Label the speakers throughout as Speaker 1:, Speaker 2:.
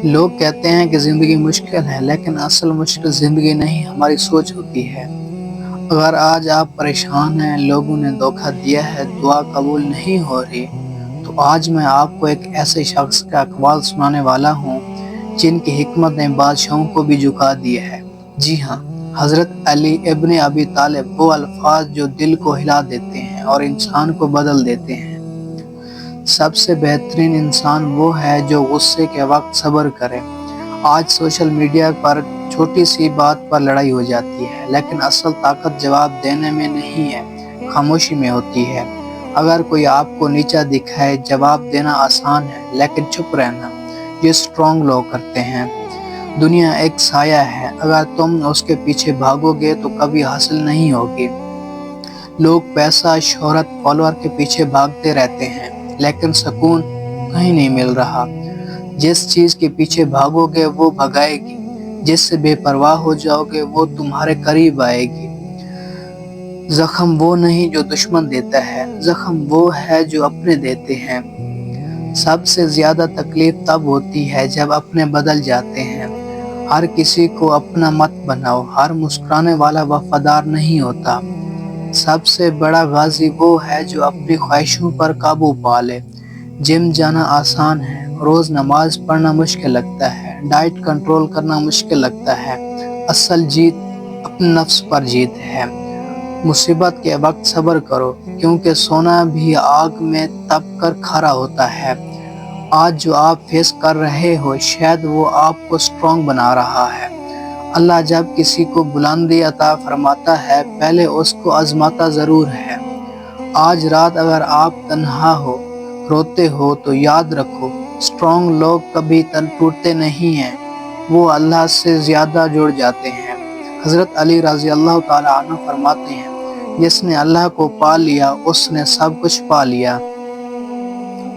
Speaker 1: لوگ کہتے ہیں کہ زندگی مشکل ہے، لیکن اصل مشکل زندگی نہیں، ہماری سوچ ہوتی ہے۔ اگر آج آپ پریشان ہیں، لوگوں نے دھوکہ دیا ہے، دعا قبول نہیں ہو رہی، تو آج میں آپ کو ایک ایسے شخص کا اقوال سنانے والا ہوں جن کی حکمت نے بادشاہوں کو بھی جھکا دیا ہے۔ جی ہاں، حضرت علی ابن ابی طالب، وہ الفاظ جو دل کو ہلا دیتے ہیں اور انسان کو بدل دیتے ہیں۔ سب سے بہترین انسان وہ ہے جو غصے کے وقت صبر کرے۔ آج سوشل میڈیا پر چھوٹی سی بات پر لڑائی ہو جاتی ہے، لیکن اصل طاقت جواب دینے میں نہیں ہے، خاموشی میں ہوتی ہے۔ اگر کوئی آپ کو نیچا دکھائے، جواب دینا آسان ہے، لیکن چپ رہنا یہ اسٹرانگ لوگ کرتے ہیں۔ دنیا ایک سایہ ہے، اگر تم اس کے پیچھے بھاگو گے تو کبھی حاصل نہیں ہوگی۔ لوگ پیسہ، شہرت، فالوور کے پیچھے بھاگتے رہتے ہیں، لیکن سکون کہیں نہیں مل رہا۔ جس چیز کے پیچھے بھاگو گے وہ بھگائے گی، جس سے بے پرواہ ہو جاؤ گے وہ تمہارے قریب آئے گی۔ زخم وہ نہیں جو دشمن دیتا ہے، زخم وہ ہے جو اپنے دیتے ہیں۔ سب سے زیادہ تکلیف تب ہوتی ہے جب اپنے بدل جاتے ہیں۔ ہر کسی کو اپنا مت بناؤ، ہر مسکرانے والا وفادار نہیں ہوتا۔ سب سے بڑا غازی وہ ہے جو اپنی خواہشوں پر قابو پا لے۔ جم جانا آسان ہے، روز نماز پڑھنا مشکل لگتا ہے، ڈائٹ کنٹرول کرنا مشکل لگتا ہے۔ اصل جیت اپنے نفس پر جیت ہے۔ مصیبت کے وقت صبر کرو، کیونکہ سونا بھی آگ میں تپ کر کھارا ہوتا ہے۔ آج جو آپ فیس کر رہے ہو، شاید وہ آپ کو اسٹرانگ بنا رہا ہے۔ اللہ جب کسی کو بلندی عطا فرماتا ہے، پہلے اس کو آزماتا ضرور ہے۔ آج رات اگر آپ تنہا ہو، روتے ہو، تو یاد رکھو، اسٹرانگ لوگ کبھی ٹوٹتے نہیں ہیں، وہ اللہ سے زیادہ جڑ جاتے ہیں۔ حضرت علی رضی اللہ تعالیٰ عنہ فرماتے ہیں، جس نے اللہ کو پا لیا اس نے سب کچھ پا لیا۔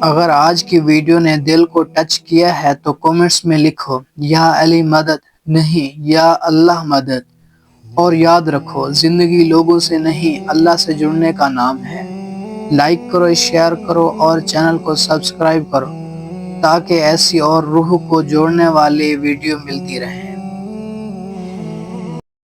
Speaker 1: اگر آج کی ویڈیو نے دل کو ٹچ کیا ہے تو کومنٹس میں لکھو، یا علی مدد، نہیں یا اللہ مدد۔ اور یاد رکھو، زندگی لوگوں سے نہیں، اللہ سے جڑنے کا نام ہے۔ لائک کرو، شیئر کرو اور چینل کو سبسکرائب کرو، تاکہ ایسی اور روح کو جوڑنے والی ویڈیو ملتی رہیں۔